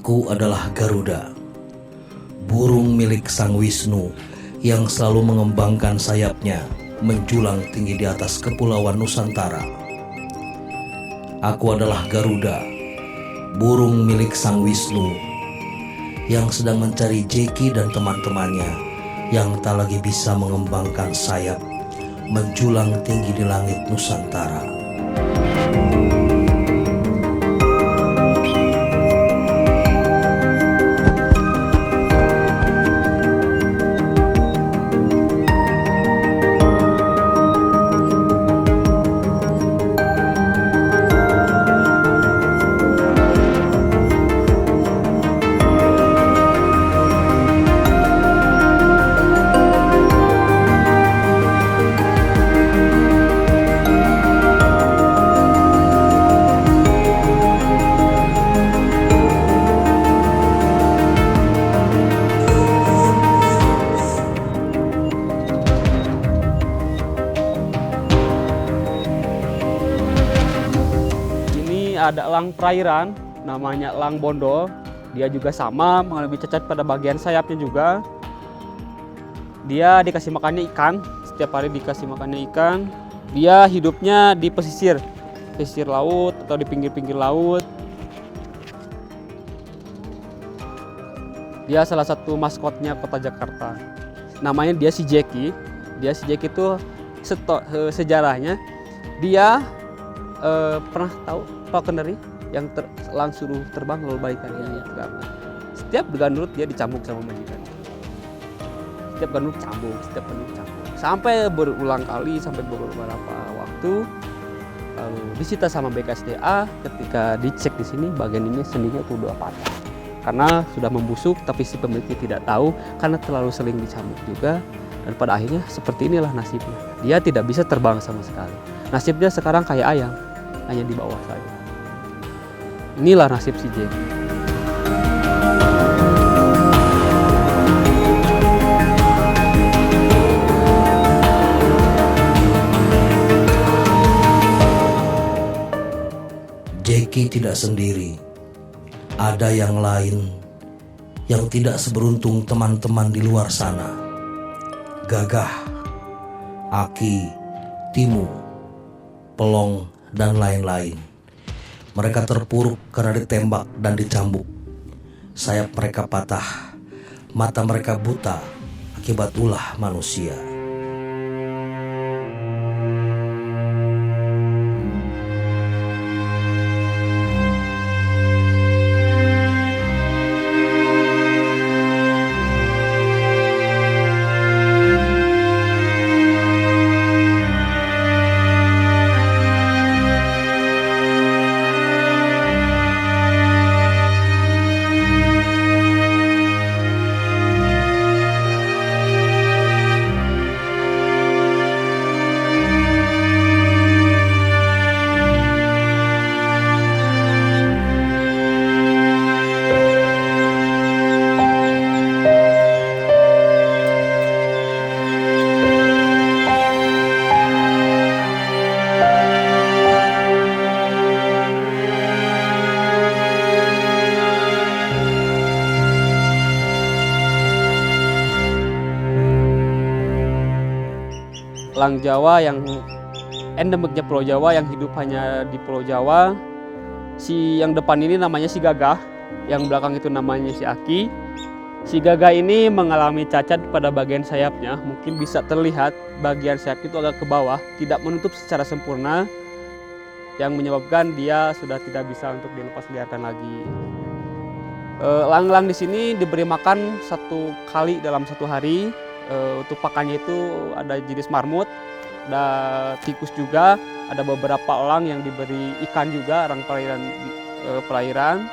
Aku adalah Garuda, burung milik Sang Wisnu yang selalu mengembangkan sayapnya menjulang tinggi di atas kepulauan Nusantara. Aku adalah Garuda, burung milik Sang Wisnu yang sedang mencari Jeki dan teman-temannya yang tak lagi bisa mengembangkan sayap menjulang tinggi di langit Nusantara. Ada elang perairan namanya elang bondol. Dia juga sama mengalami cacat pada bagian sayapnya juga. Dia dikasih makannya ikan, setiap hari dikasih makannya ikan. Dia hidupnya di pesisir laut atau di pinggir-pinggir laut. Dia salah satu maskotnya Kota Jakarta. Namanya dia si Jeki. Si Jeki itu sejarahnya dia pernah tahu falcon yang langsung terbang lalu balik lagi. Setiap berganut dia dicambuk sama majikan. Setiap ganut cambuk. Sampai berulang kali, sampai beberapa waktu. Lalu disita sama BKSDA. Ketika dicek di sini bagian ini sendinya udah patah. Karena sudah membusuk, tapi si pemiliknya tidak tahu karena terlalu sering dicambuk juga. Dan pada akhirnya seperti inilah nasibnya. Dia tidak bisa terbang sama sekali. Nasibnya sekarang kayak ayam, hanya di bawah saja. Inilah nasib si Jeki. Jeki tidak sendiri. Ada yang lain yang tidak seberuntung teman-teman di luar sana. Gagah, Aki, Timu, Pelong, dan lain-lain. Mereka terpuruk karena ditembak dan dicambuk. Sayap mereka patah, mata mereka buta akibat ulah manusia. Elang Jawa yang endemiknya Pulau Jawa, yang hidup hanya di Pulau Jawa. Si yang depan ini namanya si Gagah, yang belakang itu namanya si Aki. Si Gagah ini mengalami cacat pada bagian sayapnya. Mungkin bisa terlihat bagian sayap itu agak ke bawah, tidak menutup secara sempurna, yang menyebabkan dia sudah tidak bisa untuk dilepas liarkan lagi. Elang-elang di sini diberi makan 1 kali dalam 1 hari. Untuk pakannya itu ada jenis marmut, ada tikus juga, ada beberapa elang yang diberi ikan juga, elang perairan.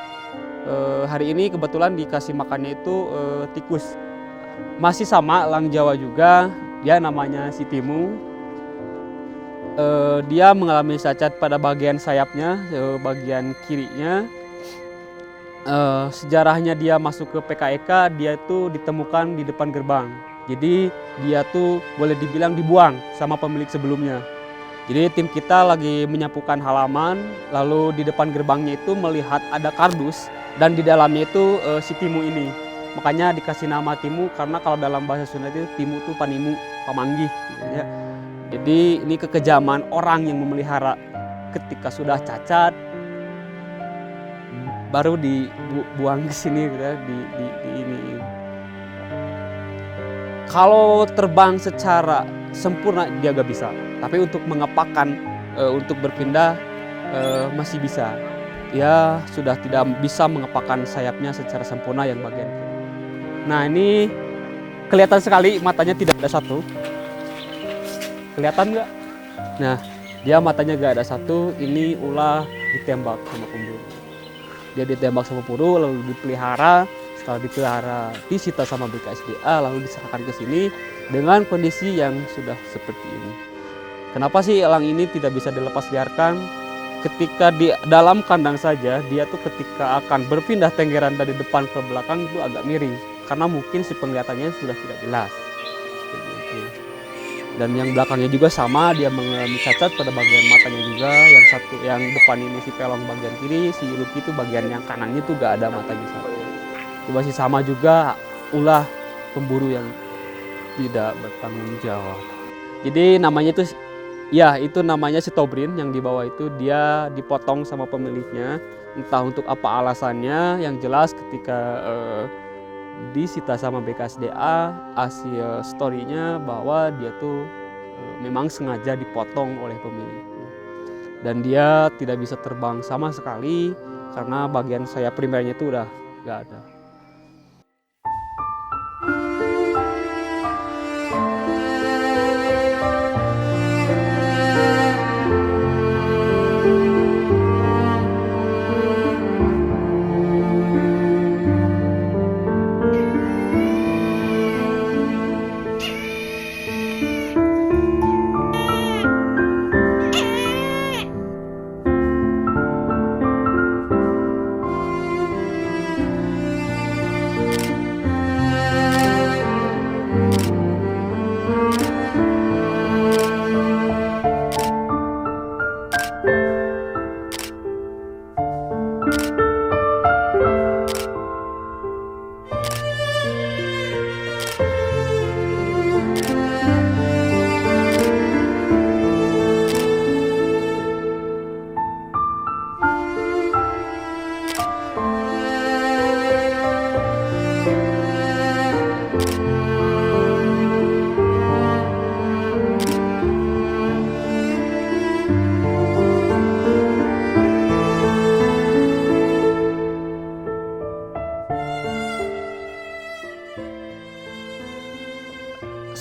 Hari ini kebetulan dikasih makannya itu tikus. Masih sama elang Jawa juga, dia namanya si Timu. Dia mengalami cacat pada bagian sayapnya, bagian kirinya. Sejarahnya dia masuk ke PKEK, dia itu ditemukan di depan gerbang. Jadi dia tuh boleh dibilang dibuang sama pemilik sebelumnya. Jadi tim kita lagi menyapukan halaman, lalu di depan gerbangnya itu melihat ada kardus dan di dalamnya itu si Timu ini. Makanya dikasih nama Timu karena kalau dalam bahasa Sunda itu Timu itu panimu, pamanggih gitu ya. Jadi ini kekejaman orang yang memelihara, ketika sudah cacat baru dibuang ke sini gitu ya, di ini. Kalau terbang secara sempurna dia gak bisa, tapi untuk mengepakan, untuk berpindah masih bisa. Dia sudah tidak bisa mengepakan sayapnya secara sempurna yang bagian kiri. Nah ini kelihatan sekali matanya tidak ada satu. Kelihatan nggak? Nah dia matanya gak ada satu. Ini ulah ditembak sama pemburu. Dia ditembak sama pemburu lalu dipelihara. Setelah dipelihara disita sama BKSDA lalu diserahkan ke sini dengan kondisi yang sudah seperti ini. Kenapa sih elang ini tidak bisa dilepas liarkan? Ketika di dalam kandang saja dia tuh ketika akan berpindah tenggeran dari depan ke belakang itu agak miring karena mungkin si penglihatannya sudah tidak jelas. Dan yang belakangnya juga sama, dia mengalami cacat pada bagian matanya juga. Yang satu, yang depan ini si Pelong bagian kiri, si Lucky itu bagian yang kanannya tuh gak ada matanya satu. Itu masih sama juga, ulah pemburu yang tidak bertanggung jawab. Jadi namanya itu, ya itu namanya si Tobrin yang di bawah itu, dia dipotong sama pemiliknya. Entah untuk apa alasannya, yang jelas ketika disita sama BKSDA, hasil story-nya bahwa dia tuh memang sengaja dipotong oleh pemiliknya. Dan dia tidak bisa terbang sama sekali karena bagian sayap primernya itu udah gak ada.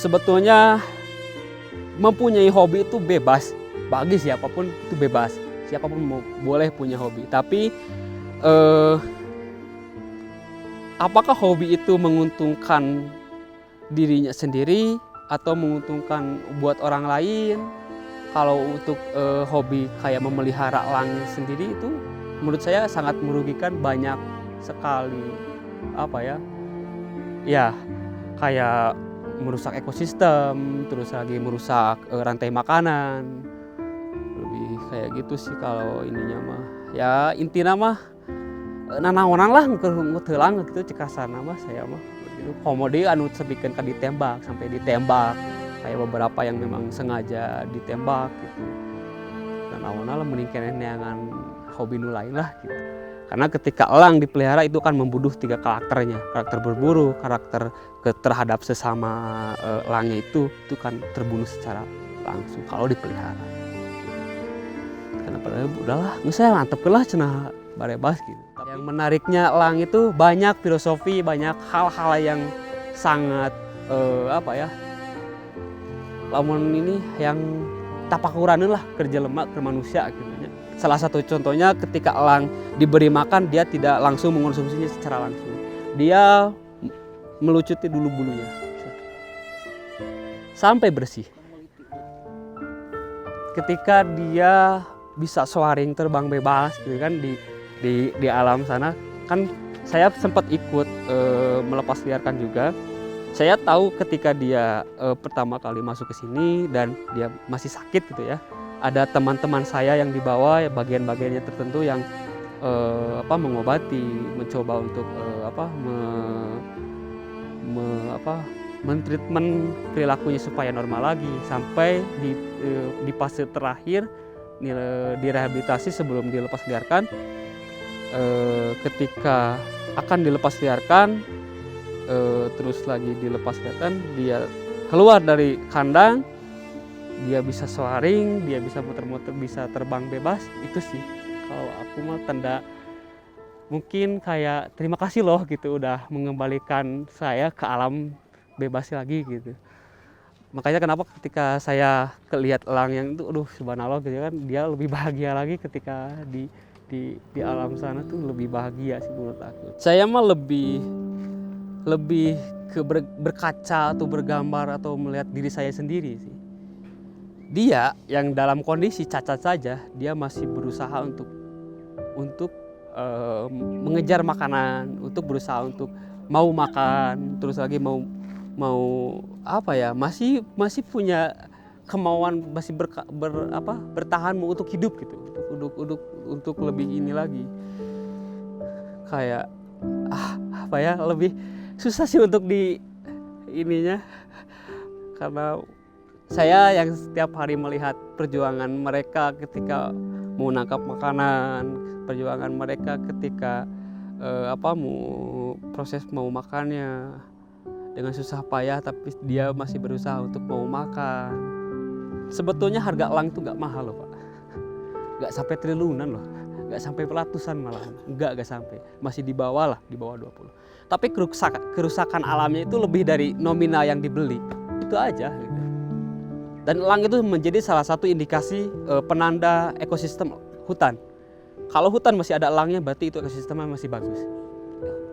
Sebetulnya mempunyai hobi itu bebas, bagi siapapun itu bebas, siapapun boleh punya hobi. Tapi apakah hobi itu menguntungkan dirinya sendiri atau menguntungkan buat orang lain? Kalau untuk hobi kayak memelihara elang sendiri itu menurut saya sangat merugikan, banyak sekali kayak merusak ekosistem, terus lagi merusak rantai makanan, lebih kayak gitu sih kalau ininya mah. Ya intinya mah nanaonan lah ngetelang gitu cekasana mah saya mah gitu. Komodi anu sebikeun ka ditembak sampai ditembak, kayak beberapa yang memang sengaja ditembak gitu. Nanaonan lah mending keneh neangan hobi nu lain lah gitu. Karena ketika elang dipelihara itu kan membunuh 3 karakternya, karakter berburu, karakter terhadap sesama elangnya itu kan terbunuh secara langsung kalau dipelihara. Karena padahal udahlah, nggak saya mantep lah cenah barebas gitu. Yang menariknya elang itu banyak filosofi, banyak hal-hal yang sangat lamun ini yang tapakuraneun lah kerja lemak ke manusia gitu. Salah satu contohnya ketika elang diberi makan, dia tidak langsung mengonsumsinya secara langsung. Dia melucuti dulu bulunya sampai bersih. Ketika dia bisa soaring terbang bebas gitu kan di alam sana, kan saya sempat ikut melepas liarkan juga. Saya tahu ketika dia pertama kali masuk ke sini dan dia masih sakit gitu ya. Ada teman-teman saya yang dibawa bagian-bagiannya tertentu yang mengobati, mencoba untuk mentreatment perilakunya supaya normal lagi, sampai di fase terakhir direhabilitasi sebelum dilepas liarkan. Ketika akan dilepas liarkan, terus lagi dilepas liarkan, dia keluar dari kandang, dia bisa soaring, dia bisa muter-muter, bisa terbang bebas. Itu sih kalau aku mah tanda mungkin kayak terima kasih loh gitu, udah mengembalikan saya ke alam bebas lagi gitu. Makanya kenapa ketika saya lihat elang yang itu, aduh subhanallah gitu kan, dia lebih bahagia lagi ketika di alam sana tuh, lebih bahagia sih menurut aku. Saya mah lebih ke berkaca atau bergambar atau melihat diri saya sendiri sih. Dia yang dalam kondisi cacat saja, dia masih berusaha untuk mengejar makanan, untuk berusaha untuk mau makan, terus lagi mau masih punya kemauan, masih bertahan untuk hidup gitu, untuk lebih ini lagi. Kayak lebih susah sih untuk di ininya, karena saya yang setiap hari melihat perjuangan mereka ketika mau nangkap makanan, perjuangan mereka ketika proses mau makannya dengan susah payah, tapi dia masih berusaha untuk mau makan. Sebetulnya harga elang itu nggak mahal loh Pak, nggak sampai triliunan loh, nggak sampai ratusan malah, nggak sampai, masih di bawah 20. Tapi kerusakan alamnya itu lebih dari nominal yang dibeli, itu aja gitu. Dan elang itu menjadi salah satu indikasi penanda ekosistem hutan. Kalau hutan masih ada elangnya, berarti itu ekosistemnya masih bagus,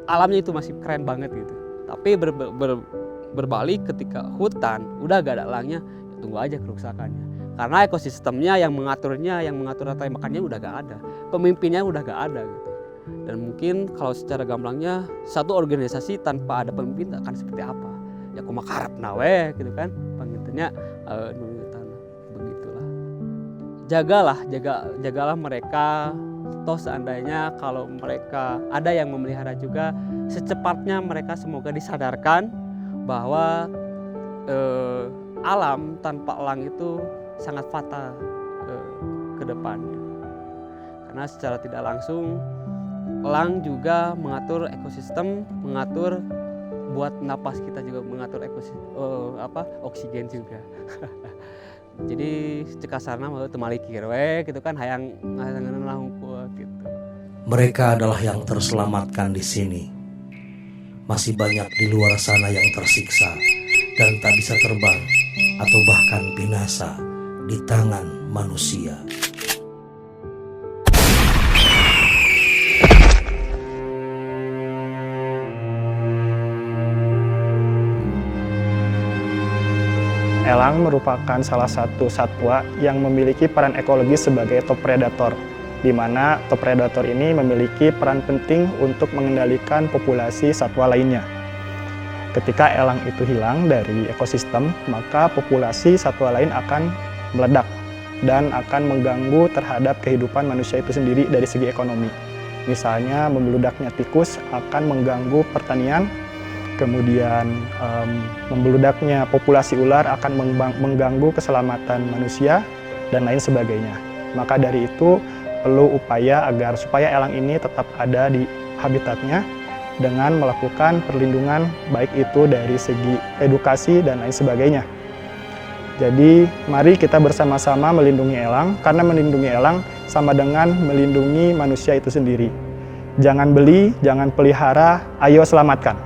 alamnya itu masih keren banget gitu. Tapi berbalik ketika hutan udah gak ada elangnya, ya tunggu aja kerusakannya. Karena ekosistemnya yang mengatur rantai makannya udah gak ada, pemimpinnya udah gak ada gitu. Dan mungkin kalau secara gamblangnya, satu organisasi tanpa ada pemimpin akan seperti apa? Ya kumakarap nawe gitu kan, pengintanya begitulah. Jagalah mereka. Toh seandainya kalau mereka ada yang memelihara juga, secepatnya mereka semoga disadarkan bahwa alam tanpa elang itu sangat fatal ke depannya. Karena secara tidak langsung elang juga mengatur ekosistem, mengatur buat napas kita juga, mengatur ekosistem oksigen juga. Jadi cekasarna mau temalikir we gitu kan, hayang lahungkul gitu. Mereka adalah yang terselamatkan di sini. Masih banyak di luar sana yang tersiksa dan tak bisa terbang atau bahkan binasa di tangan manusia. Elang merupakan salah satu satwa yang memiliki peran ekologis sebagai top predator, di mana top predator ini memiliki peran penting untuk mengendalikan populasi satwa lainnya. Ketika elang itu hilang dari ekosistem, maka populasi satwa lain akan meledak dan akan mengganggu terhadap kehidupan manusia itu sendiri dari segi ekonomi. Misalnya membeludaknya tikus akan mengganggu pertanian, kemudian membeludaknya populasi ular akan mengganggu keselamatan manusia dan lain sebagainya. Maka dari itu perlu upaya supaya elang ini tetap ada di habitatnya dengan melakukan perlindungan baik itu dari segi edukasi dan lain sebagainya. Jadi mari kita bersama-sama melindungi elang, karena melindungi elang sama dengan melindungi manusia itu sendiri. Jangan beli, jangan pelihara, ayo selamatkan.